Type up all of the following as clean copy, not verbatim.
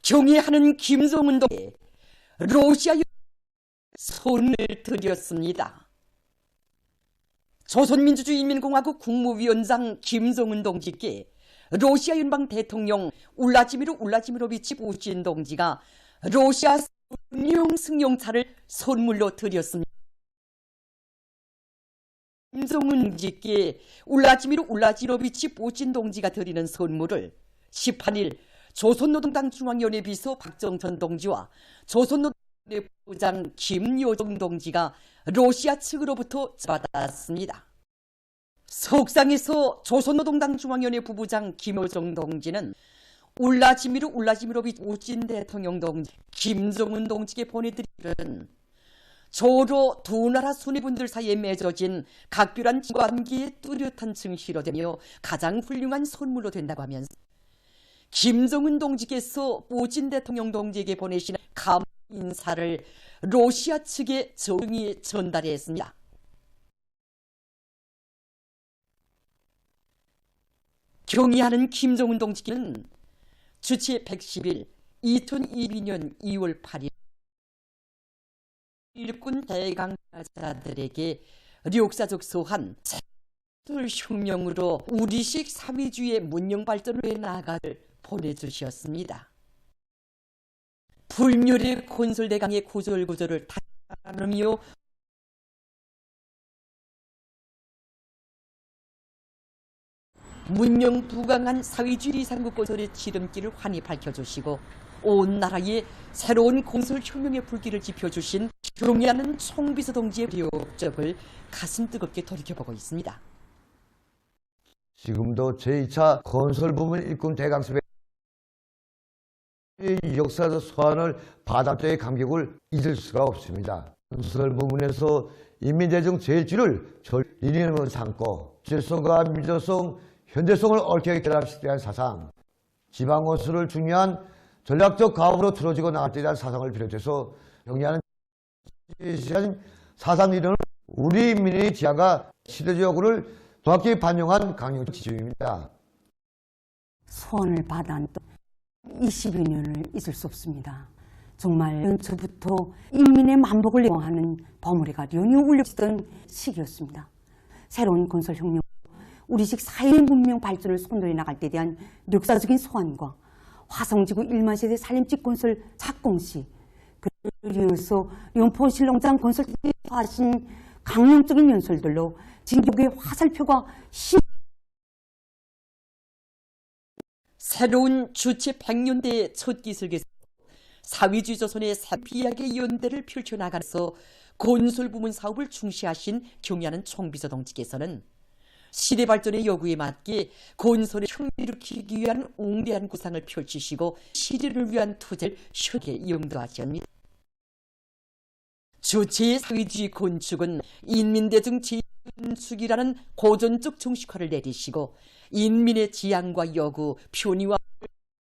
경애하는 김정은동에 러시아 손을 들였습니다. 조선민주주의인민공화국 국무위원장 김정은 동지께 러시아 연방 대통령 울라지미르 울라지미로비치 푸틴 동지가 러시아 승용차를 선물로 드렸습니다. 김정은 동지께 울라지미르 울라지미로비치 푸틴 동지가 드리는 선물을 18일 조선노동당 중앙위원회 비서 박정천 동지와 조선노동당 부장 김요정 동지가 러시아 측으로부터 받았습니다. 석상에서 조선노동당 중앙위원회 부부장 김요정 동지는 울라지미르 울라지미로비치 푸틴 대통령 동지 김정은 동지께 보내드리는 조로 두 나라 수뇌분들 사이에 맺어진 각별한 관계의 뚜렷한 증시로 되며 가장 훌륭한 선물로 된다고 하면서 김정은 동지께서 푸틴 대통령 동지에게 보내신 감사 인사를 러시아 측에 정중히 전달했습니다. 경의하는 김정은 동지께는 주치 110일 2022년 2월 8일 일군 대강자들에게 역사적 소한 혁명으로 우리식 사회주의의 문명 발전을 해 나아갈 보내주셨습니다. 불멸의 콘솔대강의 구절구절을 다루며 문명 부강한 사회주의 이상국 건설의 지름길을 환히 밝혀주시고 온 나라에 새로운 건설혁명의 불길을 지펴주신 경애하는 총비서 동지의 역적을 가슴 뜨겁게 돌이켜보고 있습니다. 지금도 제2차 건설부문 일꾼 대강습의 역사적 소환을 바다도의 감격을 잊을 수가 없습니다. 건설부문에서 인민대중 제1주를 리니엄을 삼고 주제성과 민주성, 현대성을 얽혀있게 결합시켜야 한 사상, 지방건설을 중요한 전략적 가업으로 틀어지고 나갈 때 대한 사상을 비롯해서 경애하는 사상 이론은 우리 인민의 지향과 시대적 요구를 정확히 반영한 강력 지주입니다. 소원을 받은 또 20여 년을 잊을 수 없습니다. 정말 연초부터 인민의 만복을 요하는 버무리가 령이 울려지던 시기였습니다. 새로운 건설혁명, 우리식 사회 문명 발전을 손들어 나갈 때 대한 역사적인 소환과 화성지구 1만 세대 산림집 건설 착공시, 그를 이어서 영포신농장 건설 하신 강력적인 연설들로 진격의 화살표가 새로운 주체 100년대의 첫 기술에서 사회주의 조선의 비약의 연대를 펼쳐나가면서 건설부문 사업을 중시하신 경애하는 총비서 동지께서는 시대 발전의 요구에 맞게 건설의 혁명을 일으키기 위한 웅대한 구상을 펼치시고 시대를 위한 투자를 쉽게 영도하셨습니다. 주체의 사회주의 건축은 인민대중 재건축이라는 고전적 정식화를 내리시고 인민의 지향과 요구, 편의와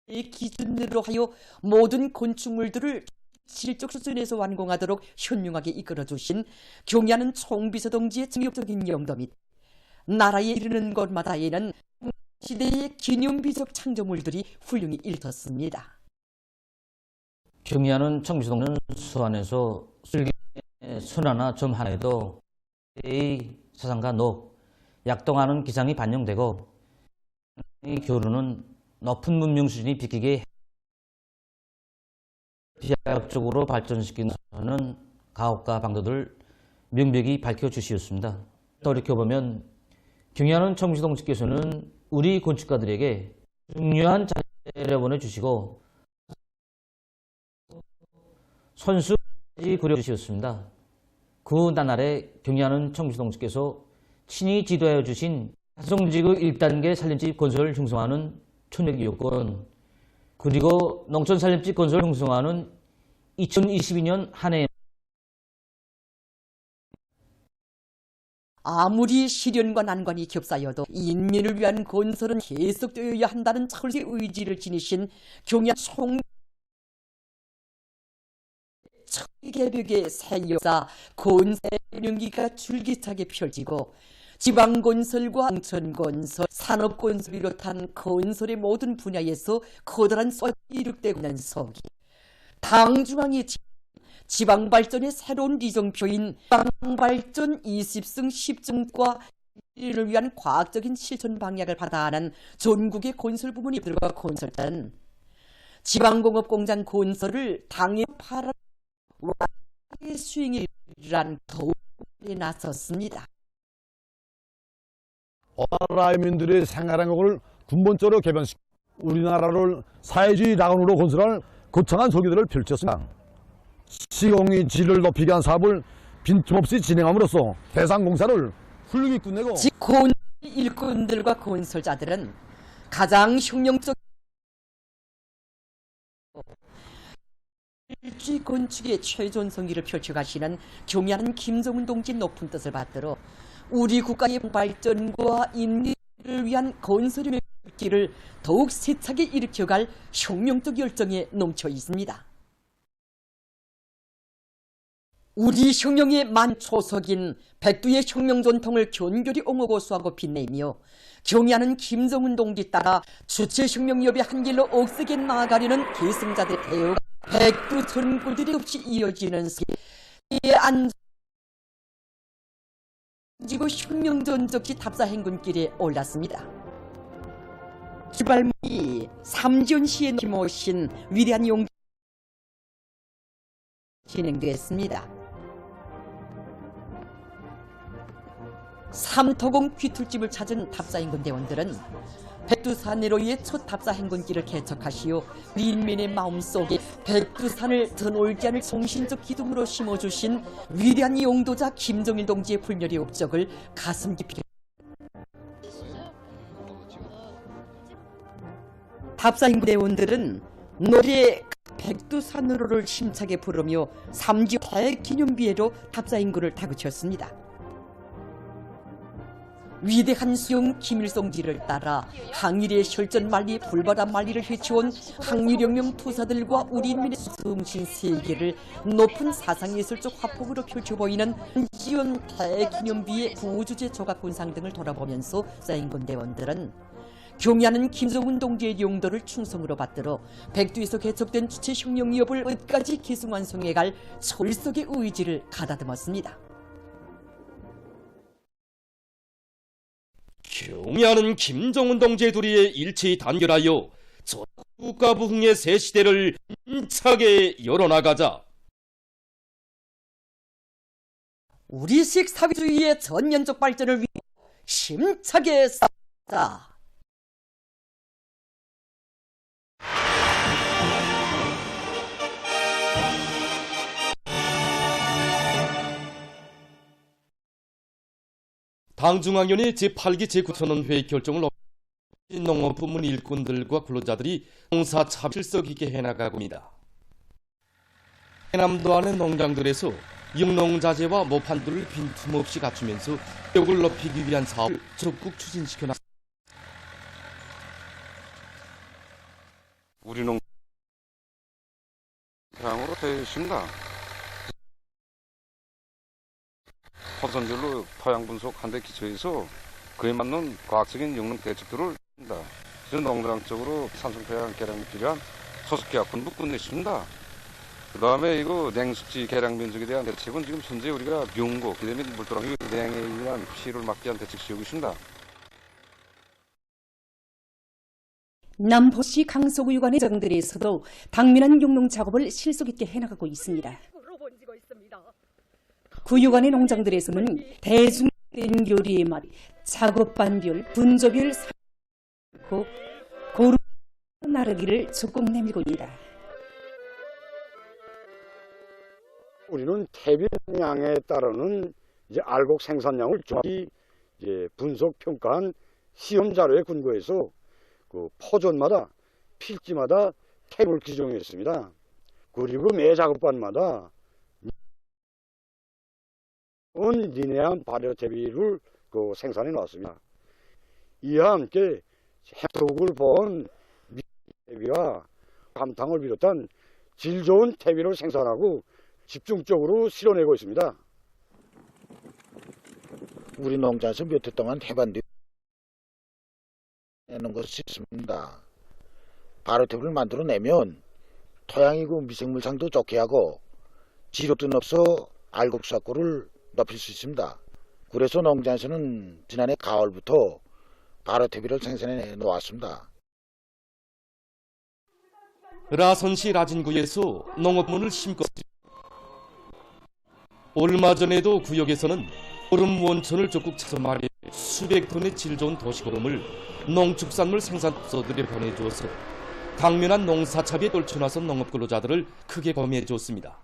기준으로 하여 모든 건축물들을 질적 수준에서 완공하도록 현명하게 이끌어주신 경애하는 총비서 동지의 정력적인 영도 및 나라에 이르는 곳마다에는 시대의 기념비적 창조물들이 훌륭히 일떴습니다. 경애하는 총비서 동지는 수안에서 술기 순화나 점 하나에도 의 사상과 약동하는 기상이 반영되고 이 교류는 높은 문명 수준이 비키게 비약적으로 발전시키는 가업과 방도들을 명백히 밝혀주시었습니다. 돌이켜보면 경애하는 총비서 동지께서는 우리 건축가들에게 중요한 자료를 보내주시고 선수까지 그려주셨습니다. 그 나날에 경애하는 총비서 동지께서 친히 지도하여 주신 화성지구 1단계 산림집 건설을 형성하는 천역 요건, 그리고 농촌 산림집 건설을 형성하는 2022년 한 해 아무리 시련과 난관이 겹사여도 인민을 위한 건설은 계속되어야 한다는 철저히 의지를 지니신 경애한 개벽의 새 역사 건설 연기가 줄기차게 펼치고 지방건설과 농촌건설, 산업건설 비롯한 건설의 모든 분야에서 커다란 수익이 이룩되고 있는 서기. 당중앙이 지방발전의 새로운 리정표인 지방발전 20승 10증과 이를 위한 과학적인 실천 방향을 받아하는 전국의 건설 부문이 들어가 건설단 지방공업공장 건설을 당해 팔아 수행이란 더욱 나섰습니다. 나라민들의 생활행동을 근본적으로 개변시켜 우리나라를 사회주의 낙원으로 건설할 거창한 소기들을 펼쳤습니다. 시공의 질을 높이기 위한 사업을 빈틈없이 진행함으로써 대상공사를 훌륭히 끝내고 건설 일꾼들과 건설자들은 가장 혁명적 일주의 건축의 최전성기를 펼쳐가시는 경애하는 김정은 동지 높은 뜻을 받들어 우리 국가의 발전과 인류를 위한 건설의 길을 더욱 세차게 일으켜갈 혁명적 열정에 넘쳐 있습니다. 우리 혁명의 만초석인 백두의 혁명 전통을 견고히 옹호고 수하고 빛내며 경애하는 김정은 동지 따라 주체혁명협의 한 길로 억세게 나아가려는 계승자들의 대우가 백두 전골들이 없이 이어지는 세계에 앉고 혁명전적지 답사행군길에 올랐습니다. 출발문이 삼전시에 모신 위대한 용 진행됐습니다. 삼토공 귀툴집을 찾은 답사행군 대원들은 백두산내로의 첫 답사행군길을 개척하시어 인민의 마음속에 백두산을 드놀지 않을 성신적 기둥으로 심어주신 위대한 용도자 김정일 동지의 불멸의 업적을 가슴 깊이 답사행군 대원들은 노래 백두산으로를 힘차게 부르며 3주 대기념비에로 답사행군을 다그쳤습니다. 위대한 수영 김일성지를 따라 항일의 혈전 만리 불바람 만리를 해치운 항일혁명 투사들과 우리 인민의 숨쉰 세계를 높은 사상예술적 화폭으로 펼쳐 보이는 지원 대기념비의 부주제 조각군상 등을 돌아보면서 쌓인군 대원들은 경애하는 김정은 동지의 용도를 충성으로 받들어 백두에서 개척된 주체혁명위협을 끝까지 계승완성해갈 철석의 의지를 가다듬었습니다. 경애하는 김정은 동지의 도리에 일체히 단결하여 전 국가 부흥의 새 시대를 힘차게 열어나가자. 우리식 사회주의의 전면적 발전을 위해 힘차게 싸우자. 당중앙위원회 제8기 제9천원 회의 결정을 농업부문 일꾼들과 근로자들이 농사참 실속 있게 해나가고 있습니다. 해남도 안의 농장들에서 영농자재와 모판들을 빈틈없이 갖추면서 효율을 높이기 위한 사업을 적극 추진시켜 나갑니다. 우리 농장으로 되어 있습니다. 토선별로 토양 분석한 데 기초해서 그에 맞는 과학적인 영농 대책들을 합니다. 농장적으로 산성토양 개량이 필요한 소속계약분도 끝냈습니다. 그 다음에 이거 냉습지 개량 면적에 대한 대책은 지금 현재 우리가 명고, 그다음에 물도랑이 냉에 의한 피해를 막기 위한 대책 세우고 있습니다. 남포시 강서구유관의 정들에서도 당면한 용농 작업을 실속 있게 해나가고 있습니다. 구유관의 농장들에서는 대중된 교리의 말, 작업반별, 분조별, 고루 나르기를 적극 내밀고 있다. 우리는 태빈양에 따르는 이제 알곡 생산량을 정확히 이제 분석 평가한 시험 자료에 근거해서 그 포존마다 필지마다 탭을 기종했습니다. 그리고 매 작업반마다 리네한 발효 대비를 생산해 놨습니다. 이와 함께 혜택을 본 대비와 감탕을 비롯한 질 좋은 대비를 생산하고 집중적으로 실어내고 있습니다. 우리 농장에서 몇 해 동안 해본 뒤 내는 것이 있습니다. 발효탭을 만들어내면 토양이고 미생물상도 좋게 하고 지력도 없어 알곡수확고를 높일 수 있습니다. 그래서 농장에서는 지난해 가을부터 발효탭을 생산해 놓았습니다. 라선시 라진구에서 농업문을 심고 얼마 전에도 구역에서는 얼음 원천을 적극 찾아 마련 수백 톤의 질 좋은 도시거름을 농축산물 생산업소들에 보내주어서 당면한 농사차비에 떨쳐나선 농업근로자들을 크게 고민해 주었습니다.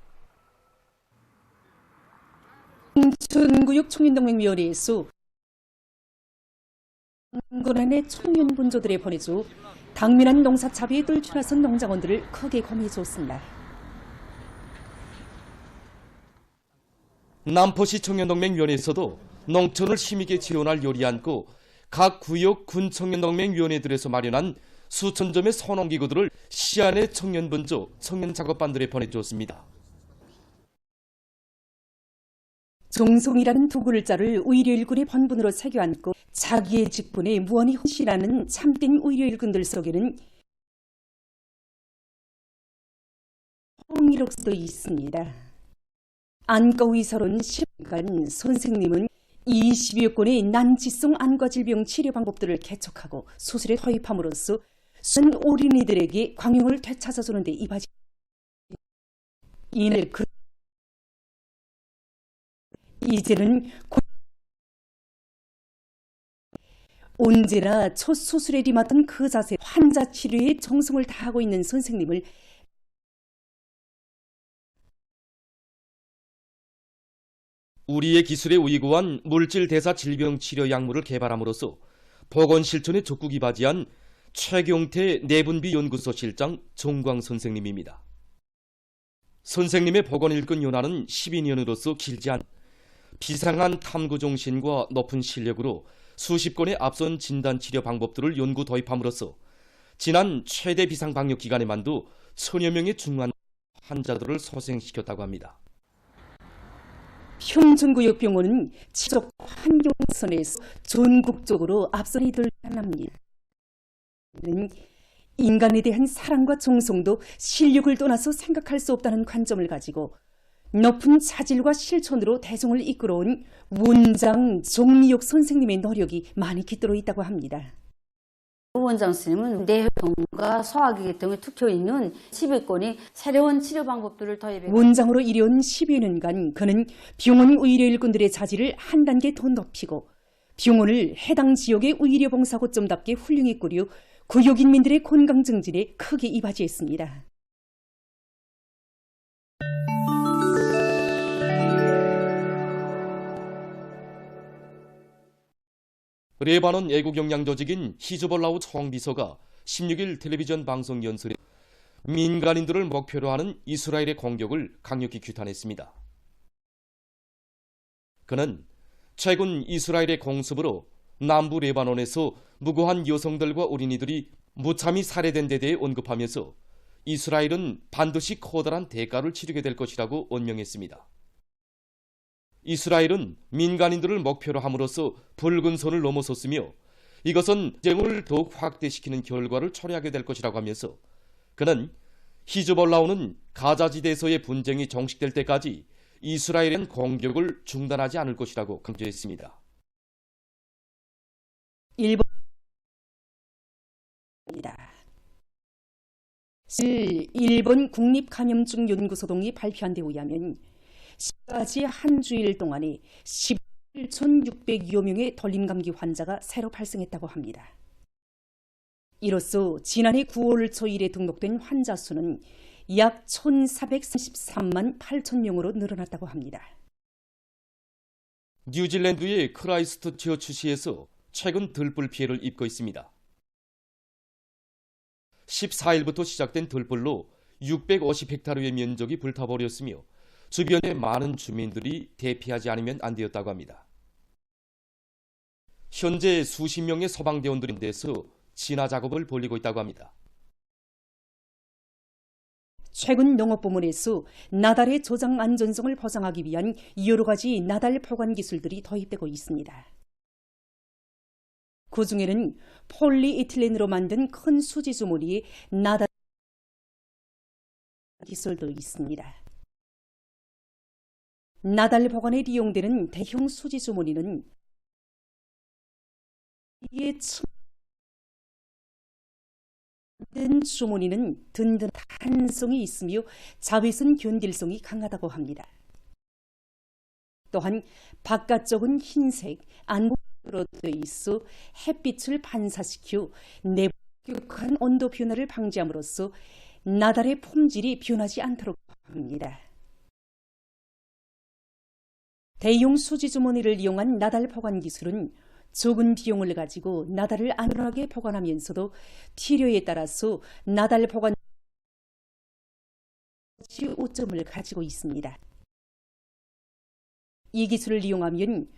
인천구역 청년동맹위원회에서 고난의 청년 분조들에 보내줘 당면한 농사차비에 떨쳐나선 농장원들을 크게 고민해 주었습니다. 남포시 청년동맹위원회에서도 농촌을 힘있게 지원할 요리 안고 각 구역 군청년동맹위원회들에서 마련한 수천 점의 선원기구들을 시안의 청년분조, 청년작업반들에 보내주었습니다. 종송이라는 두 글자를 의료일꾼의 본분으로 새겨 안고 자기의 직분에 무언히 헌신하는 참된 의료일꾼들 속에는 홍일옥도 있습니다. 안과의사로는 10년 선생님은 20여 건의 난치성 안과질병 치료 방법들을 개척하고 수술에 도입함으로써 수많은 어린이들에게 광용을 되찾아주는 데 이바지 이날 이제는 언제나 첫 수술에 임했던 그 자세 환자 치료에 정성을 다하고 있는 선생님을 우리의 기술에 우이구한 물질 대사 질병 치료 약물을 개발함으로써 보건 실천에 적극 이바지한 최경태 내분비 연구소 실장 정광 선생님입니다. 선생님의 보건 일꾼 연화는 12년으로서 길지 않은 비상한 탐구 정신과 높은 실력으로 수십 건의 앞선 진단 치료 방법들을 연구 도입함으로써 지난 최대 비상 방역 기간에만도 1000여 명의 중환 환자들을 소생시켰다고 합니다. 평촌구역병원은 지적 환경선에서 전국적으로 앞선이 들어갑니다. 인간에 대한 사랑과 정성도 실력을 떠나서 생각할 수 없다는 관점을 가지고 높은 자질과 실천으로 대중을 이끌어온 원장 정미옥 선생님의 노력이 많이 깃들어 있다고 합니다. 원장 스님은 뇌혈통과 소화기 등에 특효 있는 10여건의 새로운 치료 방법들을 도입해 원장으로 일해온 10여 년간 그는 병원 의료일꾼들의 자질을 한 단계 더 높이고 병원을 해당 지역의 의료봉사고점답게 훌륭히 꾸려 구역인민들의 건강 증진에 크게 이바지했습니다. 레바논 애국영양 조직인 히즈볼라우 총비서가 16일 텔레비전 방송 연설에 민간인들을 목표로 하는 이스라엘의 공격을 강력히 규탄했습니다. 그는 최근 이스라엘의 공습으로 남부 레바논에서 무고한 여성들과 어린이들이 무참히 살해된 데 대해 언급하면서 이스라엘은 반드시 커다란 대가를 치르게 될 것이라고 언명했습니다. 이스라엘은 민간인들을 목표로 함으로써 붉은 선을 넘어섰으며 이것은 전쟁을 더욱 확대시키는 결과를 초래하게 될 것이라고 하면서 그는 히즈볼라우는 가자지대에서의 분쟁이 종식될 때까지 이스라엘에 대한 공격을 중단하지 않을 것이라고 강조했습니다. 일본 국립감염증 연구소동이 발표한 데 의하면 시까지 한 주일 동안에 17,600여 명의 돌림감기 환자가 새로 발생했다고 합니다. 이로써 지난해 9월 초일에 등록된 환자 수는 약 1,433만 8천 명으로 늘어났다고 합니다. 뉴질랜드의 크라이스트처치시에서 최근 들불 피해를 입고 있습니다. 14일부터 시작된 들불로 650헥타르의 면적이 불타버렸으며 주변의 많은 주민들이 대피하지 않으면 안 되었다고 합니다. 현재 수십 명의 소방대원들인데서 진화 작업을 벌이고 있다고 합니다. 최근 농업부문에서 나달의 저장 안전성을 보장하기 위한 여러 가지 나달 보관 기술들이 도입되고 있습니다. 그 중에는 폴리에틸렌으로 만든 큰 수지 주머니에 나달 기술도 있습니다. 나달 보관에 이용되는 대형 수지 주머니는 이에 주머니는 든든한 탄성이 있으며 자외선 견딜성이 강하다고 합니다. 또한 바깥쪽은 흰색, 안으로 되어 있어 햇빛을 반사시켜 내부 급격한 온도 변화를 방지함으로써 나달의 품질이 변하지 않도록 합니다. 대용 수지 주머니를 이용한 나달 보관 기술은 적은 비용을 가지고 나달을 안전하게 보관하면서도 필요에 따라서 나달 보관 오점을 가지고 있습니다. 이 기술을 이용하면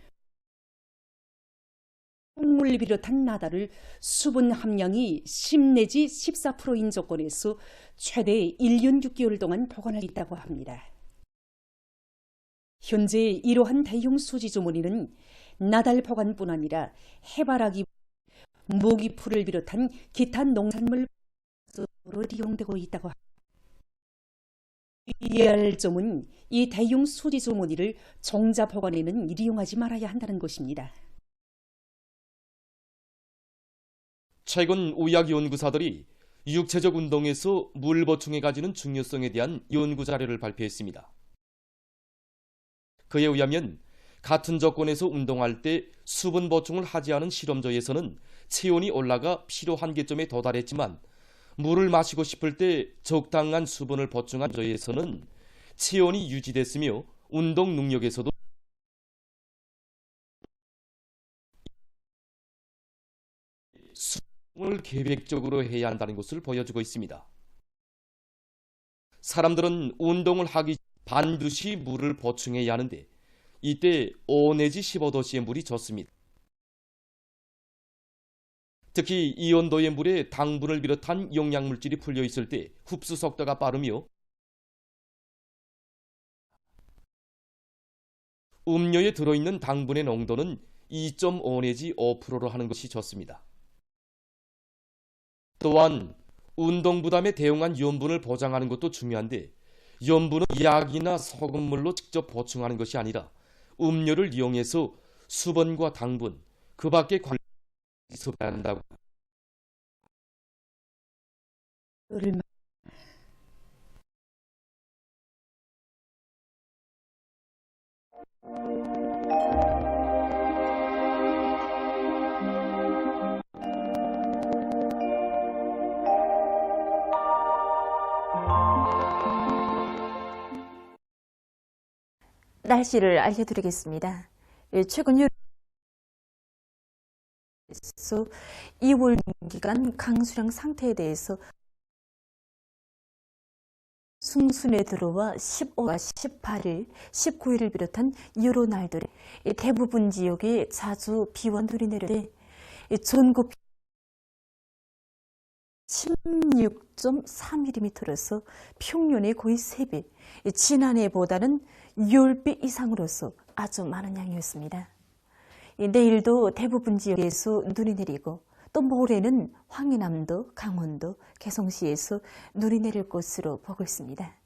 콩물을 비롯한 나달을 수분 함량이 10 내지 14%인 조건에서 최대 1년 6개월 동안 보관할 수 있다고 합니다. 현재 이러한 대형 수지 주머니는 나달 보관뿐 아니라 해바라기, 모기풀을 비롯한 기타 농산물로 이용되고 있다고 합니다. 이해할 점은 이 대형 수지 주머니를 종자 보관에는 이용하지 말아야 한다는 것입니다. 최근 의학 연구사들이 육체적 운동에서 물 보충에 가지는 중요성에 대한 연구 자료를 발표했습니다. 그에 의하면 같은 조건에서 운동할 때 수분 보충을 하지 않은 실험조에서는 체온이 올라가 피로 한계점에 도달했지만 물을 마시고 싶을 때 적당한 수분을 보충한 조에서는 체온이 유지됐으며 운동 능력에서도 수분을 계획적으로 해야 한다는 것을 보여주고 있습니다. 사람들은 운동을 하기 전 반드시 물을 보충해야 하는데 이때 5 내지 15도씨의 물이 좋습니다. 특히 이 온도의 물에 당분을 비롯한 영양물질이 풀려 있을 때 흡수 속도가 빠르며 음료에 들어있는 당분의 농도는 2.5 내지 5%로 하는 것이 좋습니다. 또한 운동 부담에 대응한 염분을 보장하는 것도 중요한데 염분은 약이나 소금물로 직접 보충하는 것이 아니라 음료를 이용해서 수분과 당분, 그 밖에 관리해야 한다고. 날씨를 알려드리겠습니다. 최근 2월 기간 강수량 상태에 대해서 중순에 들어와 15와 18일, 19일을 비롯한 여러 날들에 대부분 지역에 자주 비와 눈이 내리는데 전국 16.3mm로서 평년의 거의 3배, 지난해보다는 10배 이상으로서 아주 많은 양이었습니다. 내일도 대부분 지역에서 눈이 내리고 또 모레는 황해남도, 강원도, 개성시에서 눈이 내릴 것으로 보고 있습니다.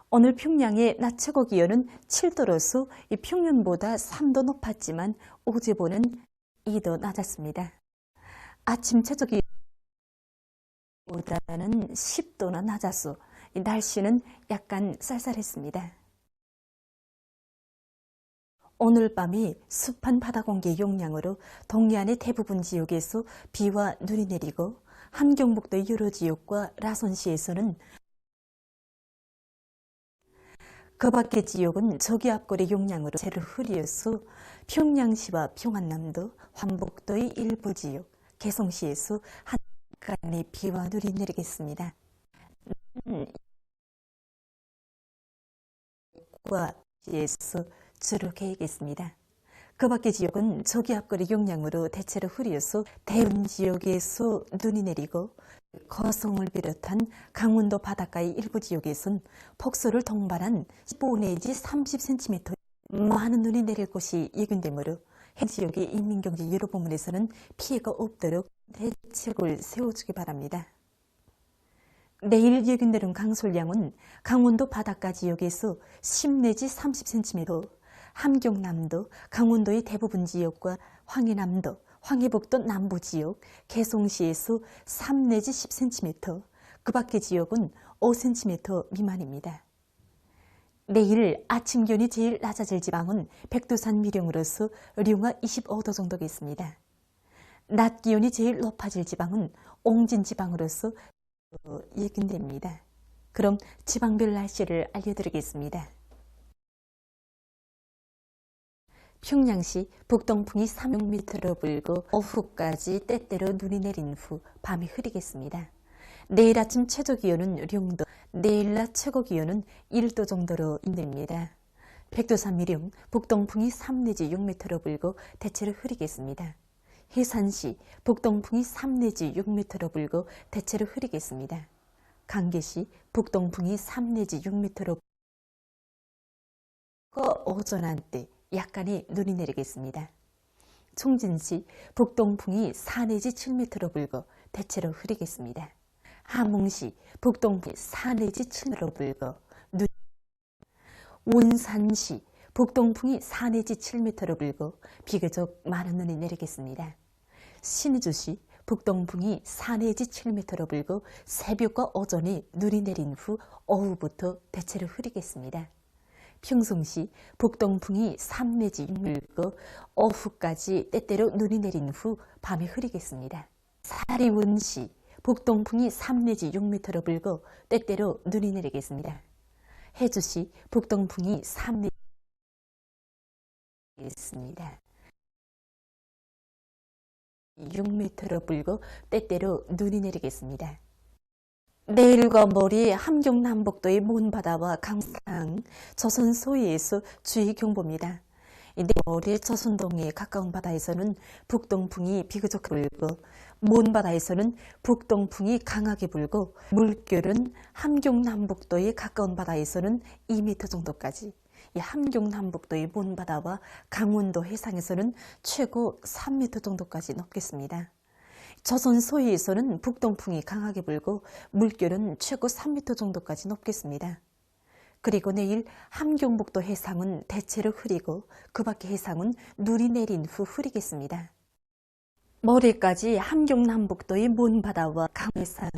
오늘 평양의 낮 최고 기온은 7도로서 평년보다 3도 높았지만 어제보는 2도 낮았습니다. 아침 최저 기온보다는 10도나 낮아서 날씨는 약간 쌀쌀했습니다. 오늘 밤이 습한 바다 공기 영향으로 동해안의 대부분 지역에서 비와 눈이 내리고 함경북도 여러 지역과 라선시에서는 그 밖의 지역은 저기압골의 영향으로 대체로 흐리어서 평양시와 평안남도, 환북도의 일부 지역, 개성시에서 한간의 비와 눈이 내리겠습니다. 시에서 주로 계획했습니다. 그 밖의 지역은 저기압골의 영향으로 대체로 흐려서 대부분 지역에서 눈이 내리고 거성을 비롯한 강원도 바닷가의 일부 지역에선 폭설을 동반한 15 내지 30cm 많은 눈이 내릴 곳이 예견되므로 해당 지역의 인민경제 여러 부문에서는 피해가 없도록 대책을 세워주기 바랍니다. 내일 예견되는 강솔량은 강원도 바닷가 지역에서 10 내지 30cm, 함경남도, 강원도의 대부분 지역과 황해남도, 황해북도 남부 지역, 개송시에서 3 내지 10cm, 그 밖의 지역은 5cm 미만입니다. 내일 아침 기온이 제일 낮아질 지방은 백두산 미령으로서 령화 25도 정도겠습니다. 낮 기온이 제일 높아질 지방은 옹진 지방으로서 예견됩니다. 그럼 지방별 날씨를 알려드리겠습니다. 평양시 북동풍이 36m로 불고 오후까지 때때로 눈이 내린 후 밤이 흐리겠습니다. 내일 아침 최저 기온은 0도, 내일 낮 최고 기온은 1도 정도로 예견됩니다. 백두산 미령 북동풍이 3 내지 6m로 불고 대체로 흐리겠습니다. 해산시 북동풍이 3 내지 6m로 불고 대체로 흐리겠습니다. 강계시 북동풍이 3 내지 6m로 불고 오전 한때 약간의 눈이 내리겠습니다. 총진시 북동풍이 4 내지 7m로 불고 대체로 흐리겠습니다. 함흥시 북동풍이 4 내지 7m로 불고 눈. 원산시 북동풍이 4 내지 7m로 불고 비교적 많은 눈이 내리겠습니다. 신의주시 북동풍이 4 내지 7m로 불고 새벽과 오전에 눈이 내린 후 오후부터 대체로 흐리겠습니다. 평송시 북동풍이 3 내지 6m 불고 오후까지 때때로 눈이 내린 후 밤에 흐리겠습니다. 사리원시 북동풍이 3 내지 6m로 불고 때때로 눈이 내리겠습니다. 해주시 북동풍이 3 내지 있습니다. 6m로 불고 때때로 눈이 내리겠습니다. 내일과 모레 함경남북도의 먼바다와 강상, 조선 소해에서 주의 경보입니다. 내일 조선동해에 가까운 바다에서는 북동풍이 비교적 불고 먼바다에서는 북동풍이 강하게 불고 물결은 함경남북도에 가까운 바다에서는 2m 정도까지, 함경남북도의 먼바다와 강원도 해상에서는 최고 3m 정도까지 높겠습니다. 조선 소해에서는 북동풍이 강하게 불고 물결은 최고 3m 정도까지 높겠습니다. 그리고 내일 함경북도 해상은 대체로 흐리고 그 밖의 해상은 눈이 내린 후 흐리겠습니다. 모레까지 함경남북도의 먼바다와 강해상,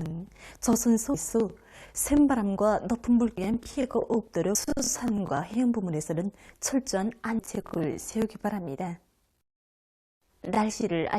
조선소에서 센바람과 높은 물결에 피해가 없도록 수산과 해양 부문에서는 철저한 안책을 세우기 바랍니다. 날씨를